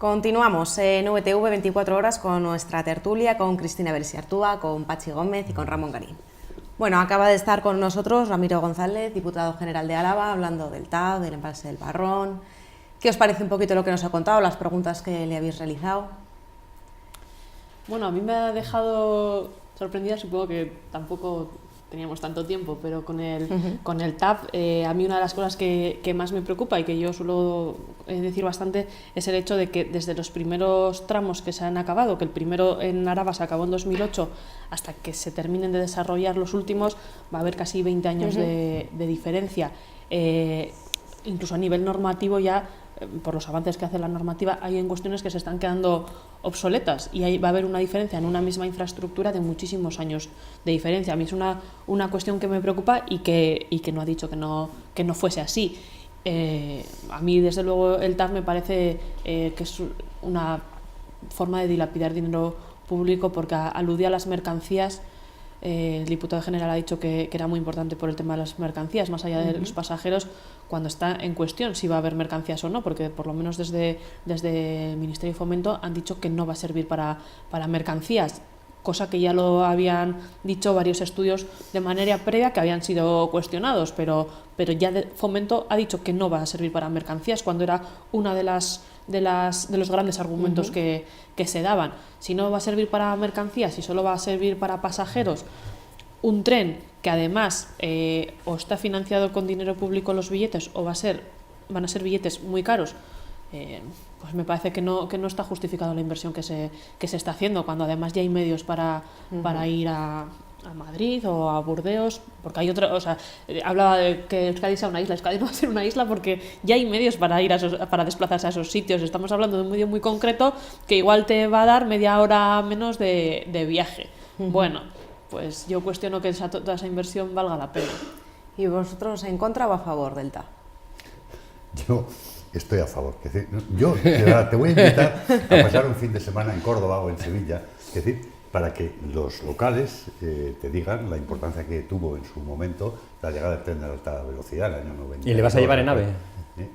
Continuamos en VTV 24 horas con nuestra tertulia, con Cristina Bersiartúa, con Pachi Gómez y con Ramón Garín. Bueno, acaba de estar con nosotros Ramiro González, diputado general de Álava, hablando del TAV, del embalse del Parrón. ¿Qué os parece un poquito lo que nos ha contado, las preguntas que le habéis realizado? Bueno, a mí me ha dejado sorprendida, supongo que tampoco teníamos tanto tiempo, pero con el TAV, a mí una de las cosas que más me preocupa y que yo suelo decir bastante es el hecho de que desde los primeros tramos que se han acabado, que el primero en Araba se acabó en 2008, hasta que se terminen de desarrollar los últimos, va a haber casi 20 años de diferencia. Incluso a nivel normativo ya, por los avances que hace la normativa, hay en cuestiones que se están quedando obsoletas y ahí va a haber una diferencia en una misma infraestructura de muchísimos años de diferencia. A mí es una cuestión que me preocupa y que no ha dicho que no fuese así. A mí, desde luego, el TAV me parece que es una forma de dilapidar dinero público porque alude a las mercancías. El diputado general ha dicho que era muy importante por el tema de las mercancías, más allá de los pasajeros, cuando está en cuestión si va a haber mercancías o no, porque por lo menos desde el Ministerio de Fomento han dicho que no va a servir para mercancías, cosa que ya lo habían dicho varios estudios de manera previa que habían sido cuestionados, pero ya Fomento ha dicho que no va a servir para mercancías cuando era una de los grandes argumentos que se daban. Si no va a servir para mercancías y solo va a servir para pasajeros, un tren que además o está financiado con dinero público los billetes o van a ser billetes muy caros, pues me parece que no está justificado la inversión que se está haciendo, cuando además ya hay medios para ir a Madrid o a Burdeos, porque hay otro, o sea, hablaba de que Euskadi sea una isla. Euskadi no va a ser una isla porque ya hay medios para ir para desplazarse a esos sitios. Estamos hablando de un medio muy concreto que igual te va a dar media hora menos de viaje. Bueno, pues yo cuestiono que toda esa inversión valga la pena. ¿Y vosotros en contra o a favor del TAV? Yo estoy a favor. Es decir, yo te voy a invitar a pasar un fin de semana en Córdoba o en Sevilla, es decir, para que los locales te digan la importancia que tuvo en su momento la llegada del tren de alta velocidad en el año 90. ¿Y le vas a llevar en nave?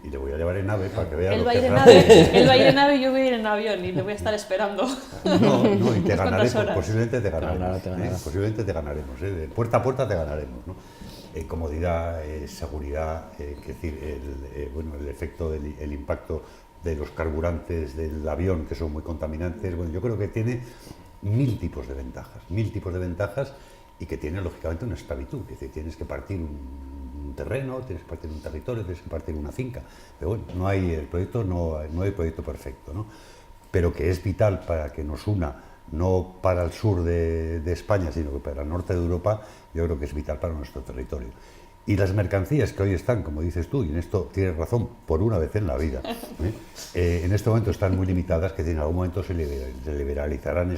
Y le voy a llevar en nave para que vea Él lo va a que ir es en realmente. nave, él va a ir en nave y yo voy a ir en avión y le voy a estar esperando. No, y te ganaré, horas? posiblemente te ganaremos. Te ganarás. Posiblemente te ganaremos. De puerta a puerta te ganaremos, ¿no? Comodidad, seguridad, es decir, el efecto, el impacto de los carburantes del avión, que son muy contaminantes. Bueno, yo creo que tiene mil tipos de ventajas y que tiene lógicamente una esclavitud. Es decir, tienes que partir un terreno, tienes que partir un territorio, tienes que partir una finca. Pero bueno, no hay proyecto perfecto, ¿no? Pero que es vital para que nos una, no para el sur de España, sino que para el norte de Europa. Yo creo que es vital para nuestro territorio. Y las mercancías que hoy están, como dices tú, y en esto tienes razón, por una vez en la vida, en este momento están muy limitadas, que en algún momento se liberalizarán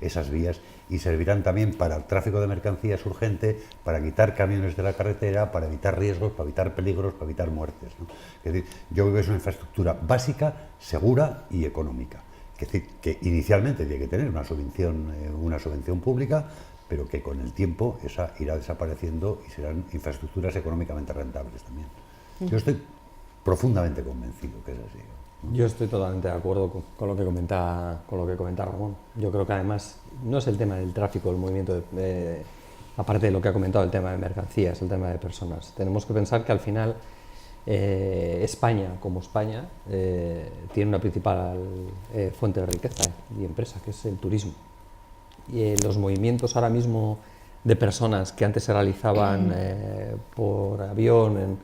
esas vías y servirán también para el tráfico de mercancías urgente, para quitar camiones de la carretera, para evitar riesgos, para evitar peligros, para evitar muertes, ¿no? Es decir, yo creo que es una infraestructura básica, segura y económica. Es decir, que inicialmente tiene que tener una subvención pública, pero que con el tiempo esa irá desapareciendo y serán infraestructuras económicamente rentables también. Yo estoy profundamente convencido que es así, ¿no? Yo estoy totalmente de acuerdo con lo que comenta Ramón. Yo creo que además no es el tema del tráfico, el movimiento, aparte de lo que ha comentado, el tema de mercancías, el tema de personas. Tenemos que pensar que al final España, como España, tiene una principal fuente de riqueza y empresa, que es el turismo. Y los movimientos ahora mismo de personas que antes se realizaban por avión,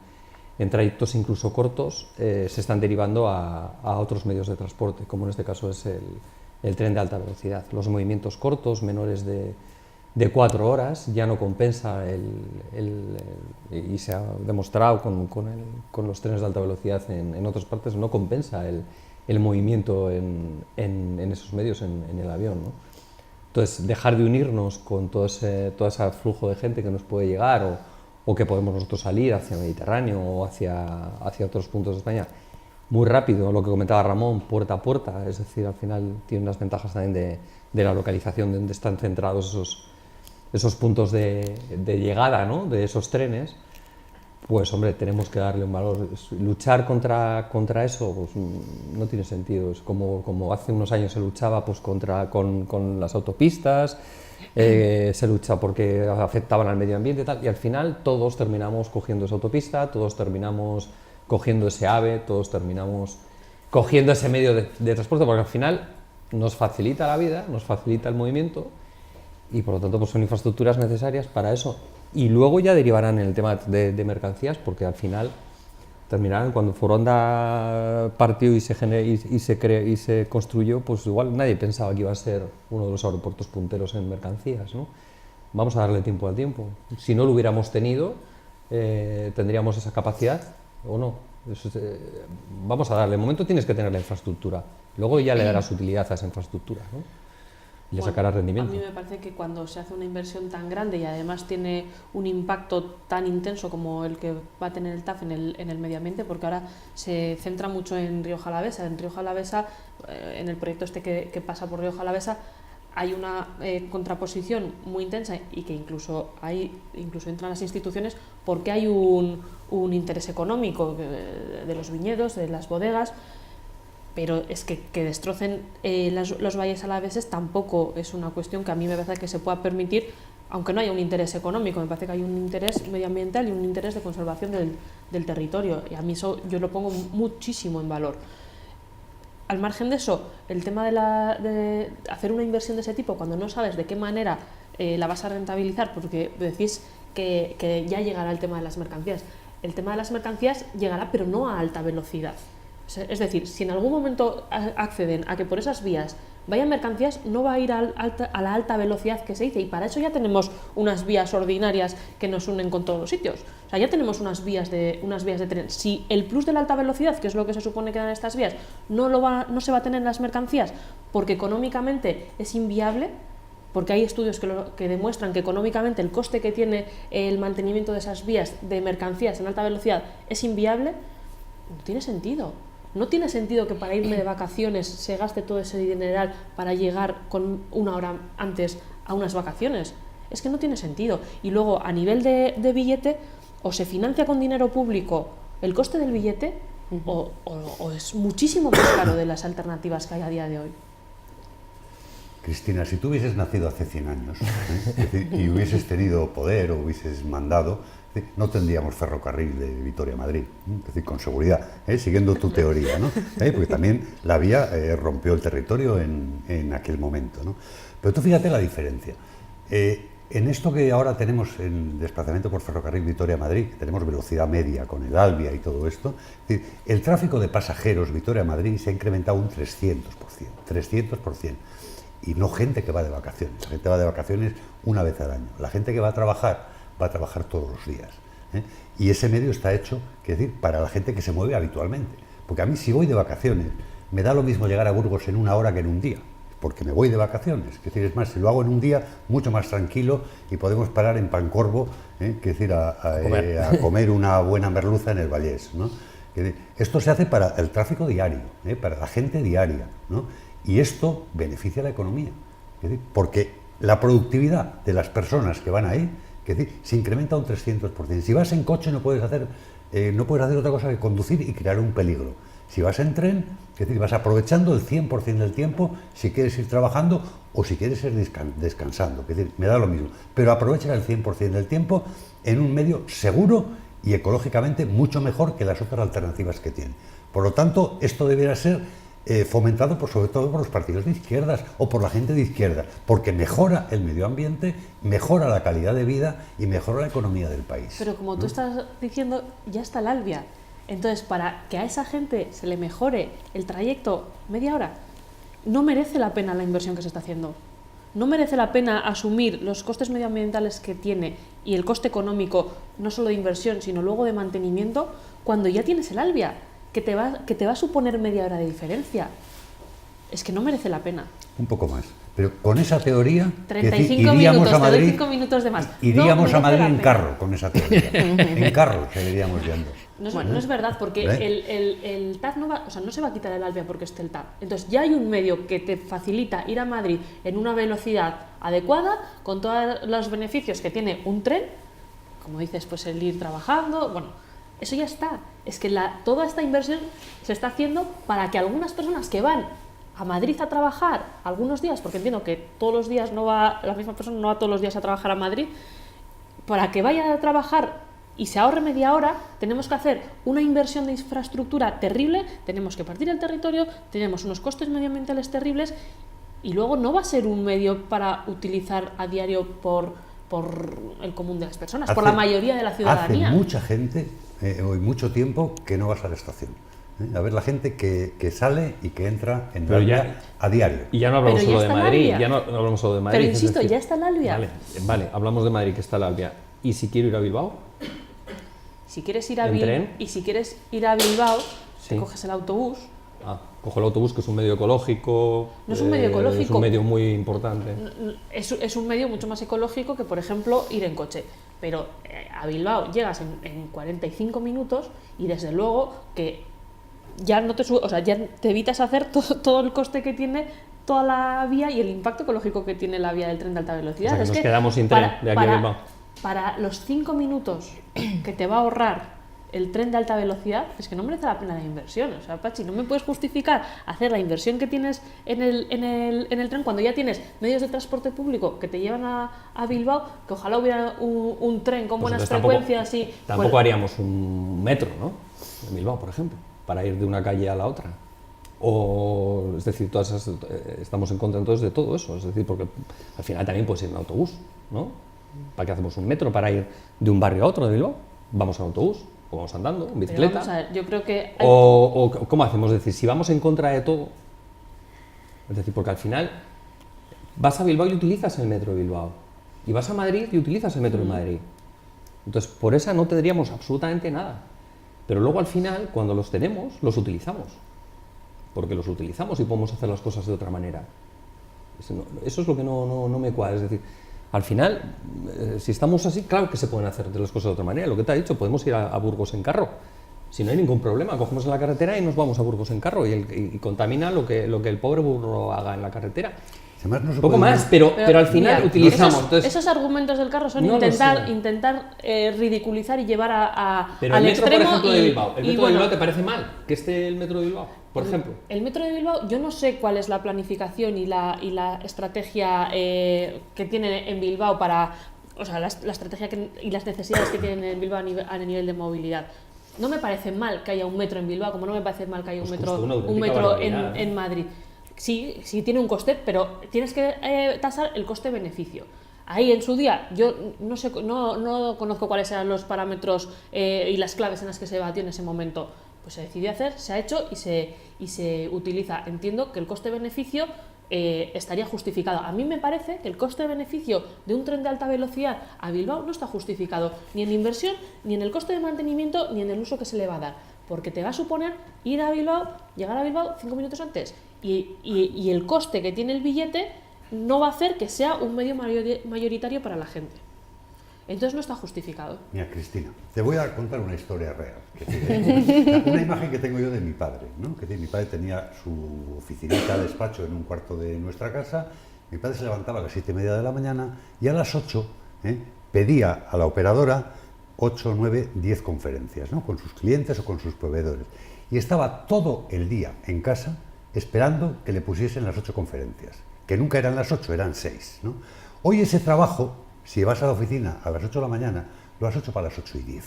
en trayectos incluso cortos, se están derivando a otros medios de transporte, como en este caso es el tren de alta velocidad. Los movimientos cortos, menores de 4 horas, ya no compensa y se ha demostrado con los trenes de alta velocidad en otras partes, no compensa el movimiento en esos medios, en el avión, ¿no? Entonces, dejar de unirnos con todo ese flujo de gente que nos puede llegar o que podemos nosotros salir hacia el Mediterráneo o hacia otros puntos de España muy rápido, lo que comentaba Ramón, puerta a puerta, es decir, al final tiene unas ventajas también de la localización donde están centrados esos puntos de llegada, ¿no?, de esos trenes. pues hombre, tenemos que darle un valor. Luchar contra eso pues, no tiene sentido. Es como hace unos años se luchaba pues, con las autopistas, se lucha porque afectaban al medio ambiente y tal, y al final todos terminamos cogiendo esa autopista, todos terminamos cogiendo ese AVE, todos terminamos cogiendo ese medio de transporte, porque al final nos facilita la vida, nos facilita el movimiento, y por lo tanto pues son infraestructuras necesarias para eso. Y luego ya derivarán en el tema de mercancías, porque al final terminarán, cuando Foronda partió y se construyó, pues igual nadie pensaba que iba a ser uno de los aeropuertos punteros en mercancías, ¿no? Vamos a darle tiempo al tiempo. Si no lo hubiéramos tenido, ¿tendríamos esa capacidad o no? Vamos a darle. De momento tienes que tener la infraestructura, luego ya le darás utilidad a esa infraestructura, ¿no? Y le sacarás rendimiento. A mí me parece que cuando se hace una inversión tan grande y además tiene un impacto tan intenso como el que va a tener el TAF en el medio ambiente, porque ahora se centra mucho en Rioja Alavesa. En Rioja Alavesa, en el proyecto este que pasa por Rioja Alavesa, hay una contraposición muy intensa y que incluso entran las instituciones porque hay un interés económico de los viñedos, de las bodegas. Pero es que destrocen los valles alaveses tampoco es una cuestión que a mí me parece que se pueda permitir, aunque no haya un interés económico. Me parece que hay un interés medioambiental y un interés de conservación del territorio, y a mí eso yo lo pongo muchísimo en valor. Al margen de eso, el tema de hacer una inversión de ese tipo cuando no sabes de qué manera la vas a rentabilizar, porque decís que ya llegará el tema de las mercancías. El tema de las mercancías llegará, pero no a alta velocidad. Es decir, si en algún momento acceden a que por esas vías vayan mercancías, no va a ir a la alta velocidad que se dice, y para eso ya tenemos unas vías ordinarias que nos unen con todos los sitios. O sea, ya tenemos unas vías de tren. Si el plus de la alta velocidad, que es lo que se supone que dan estas vías, no se va a tener en las mercancías porque económicamente es inviable, porque hay estudios que demuestran que económicamente el coste que tiene el mantenimiento de esas vías de mercancías en alta velocidad es inviable, no tiene sentido. No tiene sentido que para irme de vacaciones se gaste todo ese dineral para llegar con una hora antes a unas vacaciones. Es que no tiene sentido. Y luego, a nivel de billete, o se financia con dinero público el coste del billete, o es muchísimo más caro de las alternativas que hay a día de hoy. Cristina, si tú hubieses nacido hace 100 años y hubieses tenido poder o hubieses mandado, no tendríamos ferrocarril de Vitoria a Madrid, es decir, con seguridad, siguiendo tu teoría, ¿no? Porque también la vía rompió el territorio en aquel momento, ¿no? Pero tú fíjate la diferencia. En esto que ahora tenemos en desplazamiento por ferrocarril Vitoria-Madrid, tenemos velocidad media con el Albia y todo esto, es decir, el tráfico de pasajeros Vitoria-Madrid se ha incrementado un 300%, y no gente que va de vacaciones. La gente va de vacaciones una vez al año. La gente que va a trabajar todos los días, y ese medio está hecho, es decir, para la gente que se mueve habitualmente. Porque a mí, si voy de vacaciones, me da lo mismo llegar a Burgos en una hora que en un día, porque me voy de vacaciones. Es decir, es más, si lo hago en un día, mucho más tranquilo, y podemos parar en Pancorbo, es decir, a comer una buena merluza en el Vallés, ¿no? Esto se hace para el tráfico diario, para la gente diaria, ¿no? Y esto beneficia a la economía, es decir, porque la productividad de las personas que van ahí, es decir, se incrementa un 300%. Si vas en coche no puedes hacer otra cosa que conducir y crear un peligro. Si vas en tren, es decir, vas aprovechando el 100% del tiempo si quieres ir trabajando o si quieres ir descansando. Es decir, me da lo mismo. Pero aprovecha el 100% del tiempo en un medio seguro y ecológicamente mucho mejor que las otras alternativas que tiene. Por lo tanto, esto debería ser fomentado sobre todo por los partidos de izquierdas o por la gente de izquierda, porque mejora el medio ambiente, mejora la calidad de vida y mejora la economía del país. Pero como tú estás diciendo, ya está el Albia. Entonces, para que a esa gente se le mejore el trayecto media hora, no merece la pena la inversión que se está haciendo. No merece la pena asumir los costes medioambientales que tiene y el coste económico, no solo de inversión, sino luego de mantenimiento, cuando ya tienes el Albia, que te va a suponer media hora de diferencia. Es que no merece la pena. Un poco más. Pero con esa teoría, 35 minutos, te doy 5 minutos de más. Iríamos a Madrid en carro con esa teoría. En carro seguiríamos yendo. No es verdad, porque el TAF no se va a quitar el Albia porque esté el TAF. Entonces ya hay un medio que te facilita ir a Madrid en una velocidad adecuada, con todos los beneficios que tiene un tren, como dices, pues el ir trabajando, bueno, eso ya está. Es que toda esta inversión se está haciendo para que algunas personas que van a Madrid a trabajar algunos días, porque entiendo que todos los días la misma persona no va todos los días a trabajar a Madrid, para que vaya a trabajar y se ahorre media hora, tenemos que hacer una inversión de infraestructura terrible, tenemos que partir el territorio, tenemos unos costes medioambientales terribles y luego no va a ser un medio para utilizar a diario por el común de las personas, por la mayoría de la ciudadanía. Hace mucha gente, hoy mucho tiempo, que no vas a la estación. A ver, la gente que sale y que entra en Albia a diario. Y ya no hablamos solo de Madrid, ya no hablamos solo de Madrid. Pero insisto, ya está el Albia. Vale, hablamos de Madrid, que está el Albia. ¿Y si quiero ir a Bilbao? Si quieres ir a Bilbao, sí, coges el autobús. Cojo el autobús, que es un medio ecológico. No es un medio ecológico. Es un medio muy importante. Es un medio mucho más ecológico que, por ejemplo, ir en coche. Pero a Bilbao llegas en 45 minutos y desde luego que ya no te ya te evitas hacer todo el coste que tiene toda la vía y el impacto ecológico que tiene la vía del tren de alta velocidad. O sea, que nos quedamos sin tren de aquí a Bilbao. Para los 5 minutos que te va a ahorrar el tren de alta velocidad, es que no merece la pena la inversión. O sea, Pachi, no me puedes justificar hacer la inversión que tienes en el tren cuando ya tienes medios de transporte público que te llevan a Bilbao, que ojalá hubiera un tren con buenas frecuencias. Tampoco haríamos un metro, ¿no? En Bilbao, por ejemplo, para ir de una calle a la otra. Es decir, estamos en contra entonces de todo eso. Es decir, porque al final también puedes ir en autobús, ¿no? ¿Para qué hacemos un metro? ¿Para ir de un barrio a otro de Bilbao? Vamos en autobús, o vamos andando, en bicicleta. Pero vamos a ver, yo creo que o ¿cómo hacemos? Es decir, si vamos en contra de todo, es decir, porque al final vas a Bilbao y utilizas el metro de Bilbao, y vas a Madrid y utilizas el metro de Madrid. Entonces, por esa no tendríamos absolutamente nada. Pero luego al final, cuando los tenemos, los utilizamos. Porque los utilizamos y podemos hacer las cosas de otra manera. Eso es lo que no me cuadra. Es decir, al final, si estamos así, claro que se pueden hacer las cosas de otra manera. Lo que te he dicho, podemos ir a Burgos en carro. Si no hay ningún problema, cogemos en la carretera y nos vamos a Burgos en carro y contamina lo que el pobre burro haga en la carretera. Además, no se poco puede más, pero al final mira, utilizamos. Esos argumentos del carro son intentar ridiculizar y llevar pero al el metro, extremo. Por ejemplo, de Bilbao. ¿El metro de Bilbao te parece mal que esté el metro de Bilbao, por ejemplo? El metro de Bilbao, yo no sé cuál es la planificación y la estrategia que tiene en Bilbao para. O sea, la estrategia y las necesidades que tienen en Bilbao a nivel de movilidad. No me parece mal que haya un metro en Bilbao, como no me parece mal que haya un metro en Madrid. Sí, tiene un coste, pero tienes que tasar el coste-beneficio. Ahí en su día, yo no conozco cuáles eran los parámetros y las claves en las que se debatió en ese momento. Pues se decidió hacer, se ha hecho y se utiliza. Entiendo que el coste-beneficio estaría justificado. A mí me parece que el coste-beneficio de un tren de alta velocidad a Bilbao no está justificado ni en inversión, ni en el coste de mantenimiento, ni en el uso que se le va a dar. Porque te va a suponer ir a Bilbao, llegar a Bilbao 5 minutos antes. Y el coste que tiene el billete no va a hacer que sea un medio mayoritario para la gente. Entonces no está justificado. Mira, Cristina, te voy a contar una historia real. Una imagen que tengo yo de mi padre, ¿no? Que mi padre tenía su oficinita, despacho en un cuarto de nuestra casa. Mi padre se levantaba a las 7:30 de la mañana y a las 8 pedía a la operadora 8, 9, 10 conferencias, ¿no? Con sus clientes o con sus proveedores. Y estaba todo el día en casa esperando que le pusiesen las 8 conferencias, que nunca eran las 8, eran 6, ¿no? Hoy ese trabajo, si vas a la oficina a las 8 de la mañana, lo has hecho para las 8:10,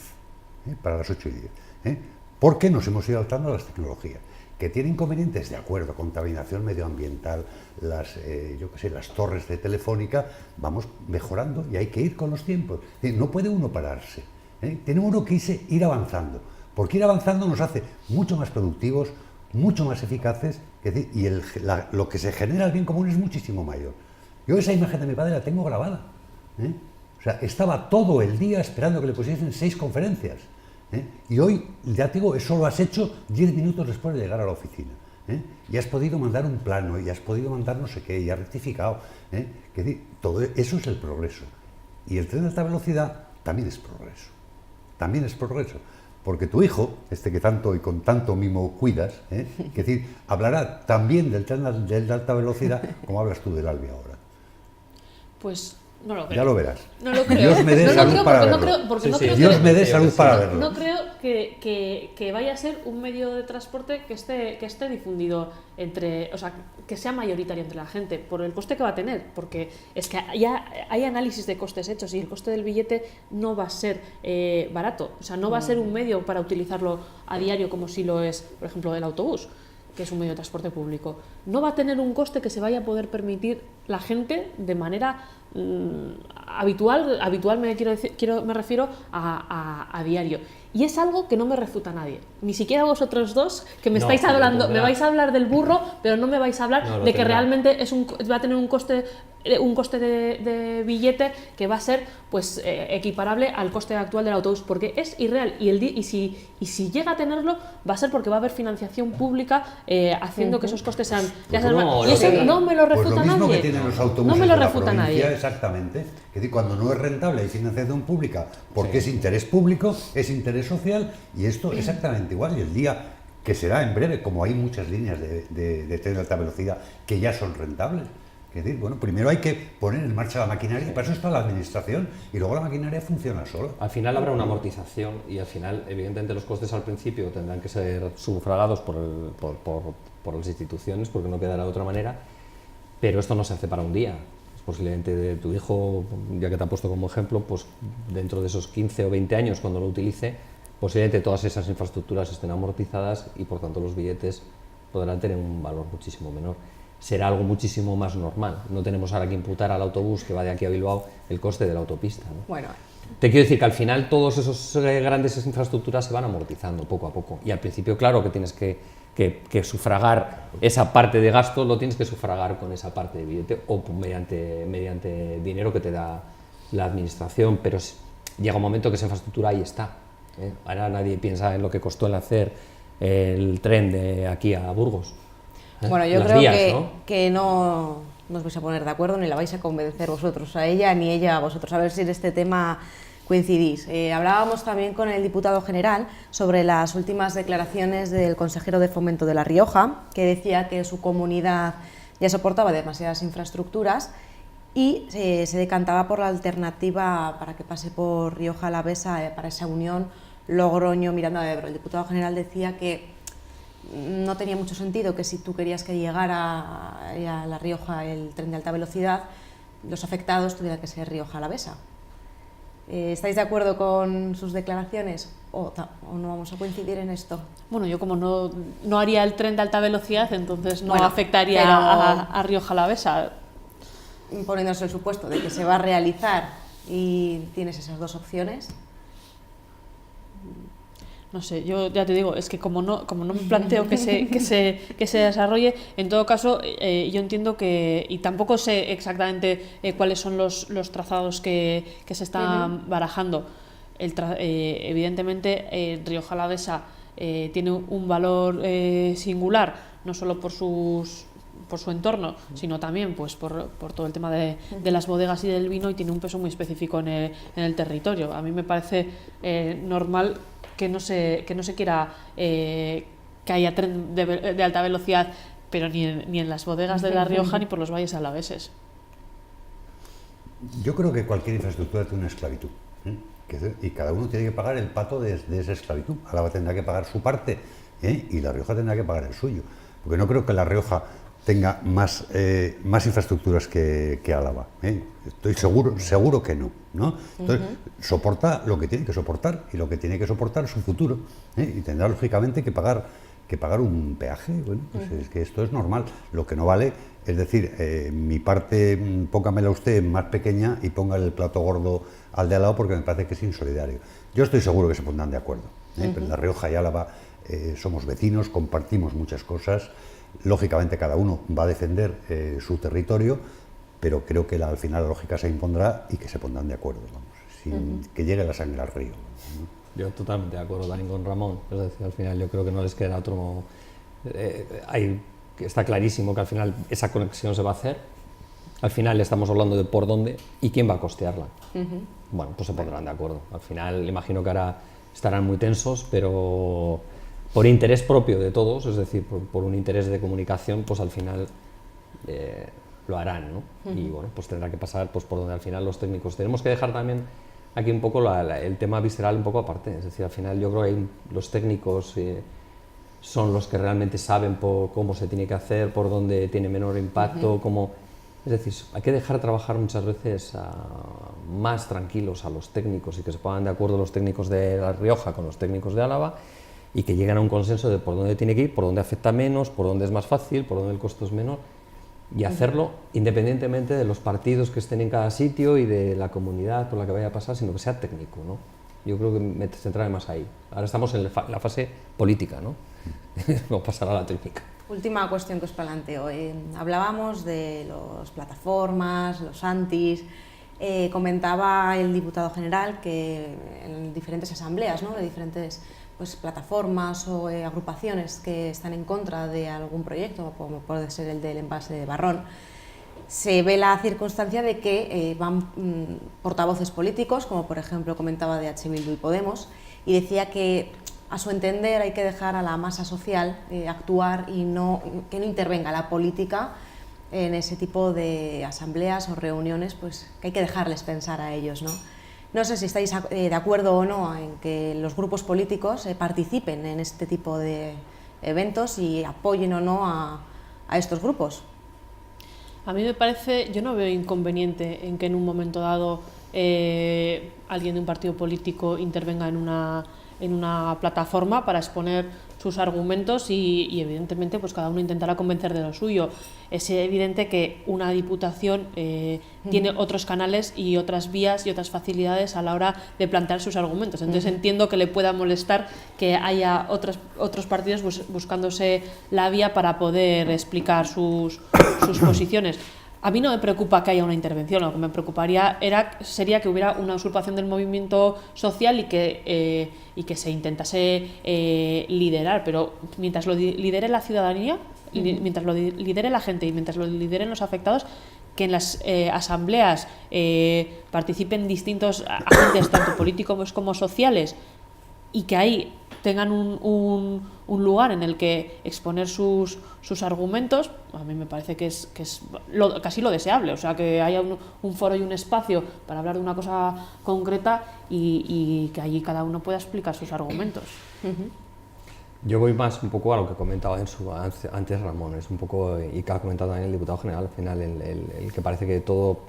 para las 8:10, porque nos hemos ido adaptando a las tecnologías, que tiene inconvenientes, de acuerdo, contaminación medioambiental, las torres de telefónica, vamos mejorando y hay que ir con los tiempos. No puede uno pararse, tiene uno que ir avanzando, porque ir avanzando nos hace mucho más productivos, mucho más eficaces, y lo que se genera el bien común es muchísimo mayor. Yo esa imagen de mi padre la tengo grabada. O sea, estaba todo el día esperando que le pusiesen 6 conferencias. Y hoy, ya te digo, eso lo has hecho 10 minutos después de llegar a la oficina. Y has podido mandar un plano, y has podido mandar no sé qué, y has rectificado. Todo eso es el progreso. Y el tren de alta velocidad también es progreso. También es progreso. Porque tu hijo, que tanto y con tanto mimo cuidas, hablará también del tren de alta velocidad como hablas tú del Albia ahora. Pues No lo creo. Ya lo verás. No lo creo. Dios me dé No lo salud creo para porque no verlo. creo, porque Sí, no sí, creo Dios que, me dé salud para verlo. no creo que vaya a ser un medio de transporte que esté difundido entre, o sea, que sea mayoritario entre la gente, por el coste que va a tener, porque es que ya hay análisis de costes hechos y el coste del billete no va a ser barato, o sea, no va a ser un medio para utilizarlo a diario como si lo es, por ejemplo, el autobús, que es un medio de transporte público. No va a tener un coste que se vaya a poder permitir la gente de manera habitual me refiero a diario. Y es algo que no me refuta nadie. Ni siquiera vosotros dos, que me No, estáis pero hablando, tendrá. me vais a hablar del burro, pero no me vais a hablar No, lo de que tendrá. realmente va a tener un coste de billete que va a ser pues equiparable al coste actual del autobús, porque es irreal. Y si llega a tenerlo, va a ser porque va a haber financiación pública haciendo que esos costes sean... Pues no, y eso no me lo Pues refuta lo mismo nadie. que tienen los autobuses No me lo de la refuta provincia, nadie. exactamente. Es decir, cuando no es rentable hay financiación pública porque Sí. es interés público, es interés social, y esto exactamente igual. Y el día que será en breve, como hay muchas líneas de tren de alta velocidad que ya son rentables. Es decir, bueno, primero hay que poner en marcha la maquinaria, y para eso está la administración, y luego la maquinaria funciona sola. Al final habrá una amortización y al final, evidentemente, los costes al principio tendrán que ser sufragados por las instituciones, porque no quedará de otra manera, pero esto no se hace para un día. Posiblemente de tu hijo, ya que te ha puesto como ejemplo, pues dentro de esos 15 o 20 años, cuando lo utilice, posiblemente todas esas infraestructuras estén amortizadas y por tanto los billetes podrán tener un valor muchísimo menor. Será algo muchísimo más normal. No tenemos ahora que imputar al autobús que va de aquí a Bilbao el coste de la autopista, ¿no? Bueno, Te quiero decir que al final todas esas grandes infraestructuras se van amortizando poco a poco. Y al principio, claro, que tienes que sufragar esa parte de gasto, lo tienes que sufragar con esa parte de billete o mediante dinero que te da la administración. Pero llega un momento que esa infraestructura ahí está, ¿eh? Ahora nadie piensa en lo que costó el hacer el tren de aquí a Burgos. bueno, yo Las creo vías, que no os vais a poner de acuerdo ni la vais a convencer vosotros a ella ni ella a vosotros. A ver si en este tema coincidís. Hablábamos también con el diputado general sobre las últimas declaraciones del consejero de Fomento de La Rioja, que decía que su comunidad ya soportaba demasiadas infraestructuras y se decantaba por la alternativa para que pase por Rioja Alavesa, para esa unión Logroño-Miranda de Ebro. El diputado general decía que no tenía mucho sentido que si tú querías que llegara a La Rioja el tren de alta velocidad, los afectados tuvieran que ser Rioja Alavesa. ¿Estáis de acuerdo con sus declaraciones o no vamos a coincidir en esto? Bueno, yo como no haría el tren de alta velocidad, entonces no Bueno, afectaría pero- a Rioja Alavesa. Poniéndose el supuesto de que se va a realizar y tienes esas dos opciones. No sé, yo ya te digo, es que como no me planteo que se desarrolle, en todo caso, yo entiendo que, y tampoco sé exactamente cuáles son los trazados que se están barajando. Evidentemente, Rioja Alavesa tiene un valor singular, no solo por su entorno, sino también pues por todo el tema de las bodegas y del vino, y tiene un peso muy específico en el territorio. A mí me parece normal que no se quiera que haya tren de alta velocidad, pero ni en las bodegas de La Rioja ni por los valles alaveses. Yo creo que cualquier infraestructura tiene una esclavitud, ¿eh? Y cada uno tiene que pagar el pato de esa esclavitud. Álava tendrá que pagar su parte, ¿eh? Y La Rioja tendrá que pagar el suyo. Porque no creo que La Rioja tenga más infraestructuras que Álava, ¿eh? Estoy seguro que no, ¿no? Entonces, soporta lo que tiene que soportar, y lo que tiene que soportar es su futuro, ¿eh? Y tendrá lógicamente que pagar un peaje. Bueno, pues es que esto es normal. Lo que no vale es decir, mi parte póngamela usted más pequeña y póngale el plato gordo al de al lado, porque me parece que es insolidario. Yo estoy seguro que se pondrán de acuerdo, ¿eh? Pero La Rioja y Álava somos vecinos, compartimos muchas cosas. Lógicamente cada uno va a defender su territorio, pero creo que al final la lógica se impondrá y que se pondrán de acuerdo, vamos, sin que llegue la sangre al río, ¿no? Yo totalmente de acuerdo también con Ramón. Es decir, al final yo creo que no les queda otro... está clarísimo que al final esa conexión se va a hacer. Al final estamos hablando de por dónde y quién va a costearla. Bueno, pues se pondrán de acuerdo. Al final imagino que ahora estarán muy tensos, pero por interés propio de todos, es decir, por un interés de comunicación, pues al final lo harán, ¿no? Y bueno, pues tendrá que pasar pues, por donde al final los técnicos. Tenemos que dejar también aquí un poco el tema visceral un poco aparte, es decir, al final yo creo que los técnicos son los que realmente saben cómo se tiene que hacer, por dónde tiene menor impacto, cómo... Es decir, hay que dejar trabajar muchas veces más tranquilos a los técnicos y que se pongan de acuerdo los técnicos de La Rioja con los técnicos de Álava y que lleguen a un consenso de por dónde tiene que ir, por dónde afecta menos, por dónde es más fácil, por dónde el costo es menor, y hacerlo independientemente de los partidos que estén en cada sitio y de la comunidad por la que vaya a pasar, sino que sea técnico, ¿no? Yo creo que me centraré más ahí. Ahora estamos en la fase política, ¿no? No pasará a la técnica. Última cuestión que os planteo. Hablábamos de las plataformas, los antis. Comentaba el diputado general que en diferentes asambleas, ¿no?, de diferentes pues, plataformas o agrupaciones que están en contra de algún proyecto, como puede ser el del embalse de Barrón, se ve la circunstancia de que van portavoces políticos, como por ejemplo comentaba de H. Bildu y Podemos, y decía que a su entender hay que dejar a la masa social actuar y que no intervenga la política en ese tipo de asambleas o reuniones, pues que hay que dejarles pensar a ellos, ¿no? No sé si estáis de acuerdo o no en que los grupos políticos participen en este tipo de eventos y apoyen o no a estos grupos. A mí me parece, yo no veo inconveniente en que en un momento dado alguien de un partido político intervenga en una plataforma para exponer sus argumentos y evidentemente pues cada uno intentará convencer de lo suyo. Es evidente que una diputación tiene otros canales y otras vías y otras facilidades a la hora de plantear sus argumentos. Entonces entiendo que le pueda molestar que haya otros partidos buscándose la vía para poder explicar sus posiciones. A mí no me preocupa que haya una intervención, lo que me preocuparía sería que hubiera una usurpación del movimiento social y que se intentase liderar, pero mientras lo lidere la ciudadanía, mientras lo lidere la gente y mientras lo lideren los afectados, que en las asambleas participen distintos agentes, tanto políticos como sociales, y que ahí tengan un lugar en el que exponer sus argumentos, a mí me parece que es casi lo deseable, o sea, que haya un foro y un espacio para hablar de una cosa concreta y que allí cada uno pueda explicar sus argumentos. Yo voy más un poco a lo que comentaba antes Ramón, es un poco, y que ha comentado también el diputado general, al final el que parece que todo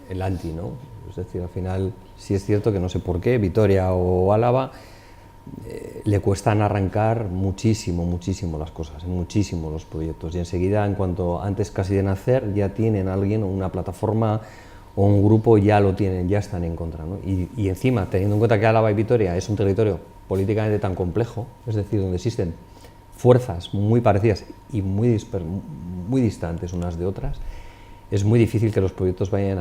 el anti, ¿no? Es decir, al final sí es cierto que no sé por qué Vitoria o Álava le cuestan arrancar muchísimo las cosas, muchísimo los proyectos, y enseguida, en cuanto antes casi de nacer, ya tienen alguien o una plataforma o un grupo, ya lo tienen, ya están en contra, ¿no? Y encima, teniendo en cuenta que Álava y Vitoria es un territorio políticamente tan complejo, es decir, donde existen fuerzas muy parecidas y muy distantes unas de otras, es muy difícil que los proyectos vayan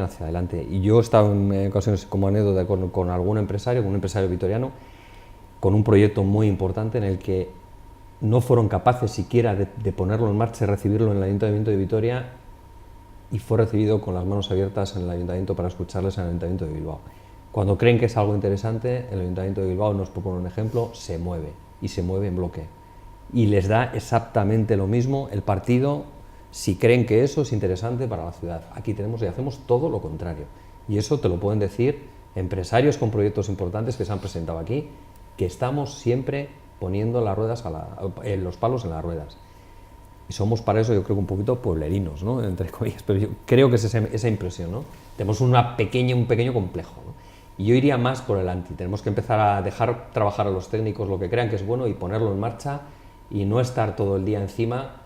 hacia adelante. Y yo he estado en ocasiones, como anécdota, con algún empresario, con un empresario vitoriano, con un proyecto muy importante en el que no fueron capaces siquiera de ponerlo en marcha y recibirlo en el Ayuntamiento de Vitoria, y fue recibido con las manos abiertas en el Ayuntamiento para escucharles en el Ayuntamiento de Bilbao. Cuando creen que es algo interesante, el Ayuntamiento de Bilbao, nos propongo un ejemplo, se mueve, y se mueve en bloque. Y les da exactamente lo mismo el partido si creen que eso es interesante para la ciudad. Aquí tenemos y hacemos todo lo contrario. Y eso te lo pueden decir empresarios con proyectos importantes que se han presentado aquí, que estamos siempre poniendo las ruedas los palos en las ruedas. Y somos para eso, yo creo que un poquito pueblerinos, ¿no? Entre comillas, pero yo creo que es esa impresión, ¿no? Tenemos un pequeño complejo, ¿no? Y yo iría más por el anti. Tenemos que empezar a dejar trabajar a los técnicos lo que crean que es bueno y ponerlo en marcha, y no estar todo el día encima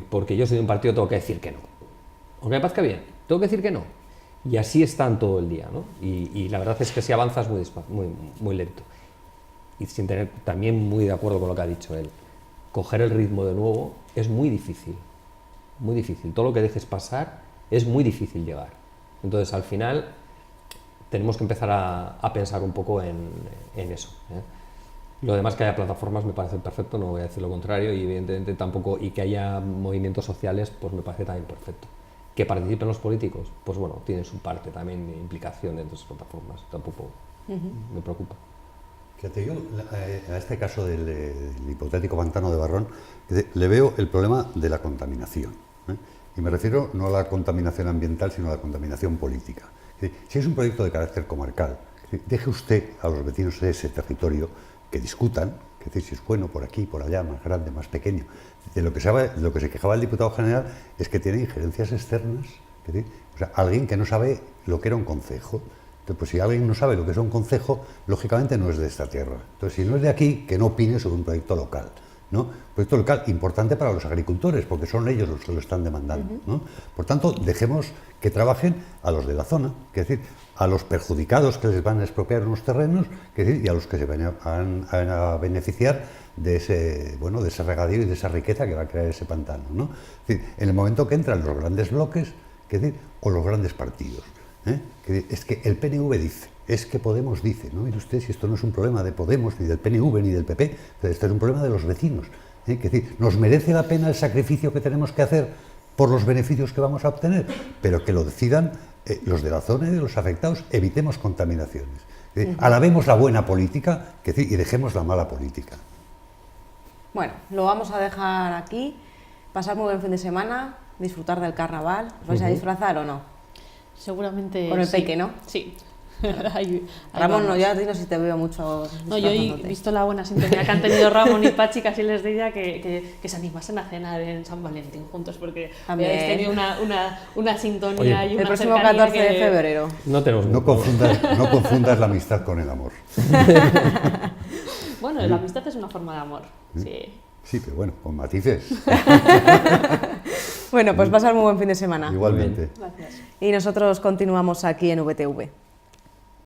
porque yo soy de un partido, tengo que decir que no. Aunque me parezca bien, tengo que decir que no. Y así están todo el día, ¿no? Y la verdad es que si avanzas muy lento. Y sin tener, también muy de acuerdo con lo que ha dicho él, coger el ritmo de nuevo es muy difícil, muy difícil. Todo lo que dejes pasar es muy difícil llegar. Entonces, al final, tenemos que empezar a pensar un poco en eso, ¿eh? Lo demás, que haya plataformas, me parece perfecto, no voy a decir lo contrario, y evidentemente tampoco, y que haya movimientos sociales, pues me parece también perfecto. Que participen los políticos, pues bueno, tienen su parte también de implicación dentro de esas plataformas, tampoco me preocupa. Fíjate, yo a este caso del hipotético pantano de Barrón le veo el problema de la contaminación, ¿eh? Y me refiero no a la contaminación ambiental, sino a la contaminación política. Es decir, si es un proyecto de carácter comarcal, es decir, deje usted a los vecinos de ese territorio que discutan, es decir, si es bueno por aquí, por allá, más grande, más pequeño. De lo que se quejaba el diputado general es que tiene injerencias externas, es decir, o sea, alguien que no sabe lo que era un concejo. Entonces, pues si alguien no sabe lo que es un concejo, lógicamente no es de esta tierra. Entonces, si no es de aquí, que no opine sobre un proyecto local, ¿no? Proyecto local importante para los agricultores, porque son ellos los que lo están demandando, ¿no? Por tanto, dejemos que trabajen a los de la zona, es decir, a los perjudicados que les van a expropiar unos terrenos, es decir, y a los que se van a beneficiar de ese, bueno, de ese regadío y de esa riqueza que va a crear ese pantano, ¿no? Es decir, en el momento que entran los grandes bloques, es decir, o los grandes partidos, que es que el PNV dice, es que Podemos dice, no mire usted si esto no es un problema de Podemos, ni del PNV, ni del PP, este es un problema de los vecinos, es decir, nos merece la pena el sacrificio que tenemos que hacer por los beneficios que vamos a obtener, pero que lo decidan los de la zona y de los afectados, evitemos contaminaciones, alabemos la buena política y dejemos la mala política. Bueno, lo vamos a dejar aquí, pasar muy buen fin de semana, disfrutar del carnaval. ¿Os vais a disfrazar o no? Seguramente Con el sí. peque, ¿no? Sí. Ahí Ramón, no, vamos. ya a ti no sé si te veo mucho. No, yo he visto la buena sintonía que han tenido Ramón y Pachi, casi les diría que se animasen a cenar en San Valentín juntos, porque También. habéis tenido una sintonía. Oye, y una El próximo cercanía 14 de febrero. No tenemos No confundas la amistad con el amor. Bueno, la amistad es una forma de amor. Sí. Sí, pero bueno, con matices. Bueno, pues pasar muy buen fin de semana. Igualmente. Gracias. Y nosotros continuamos aquí en VTV.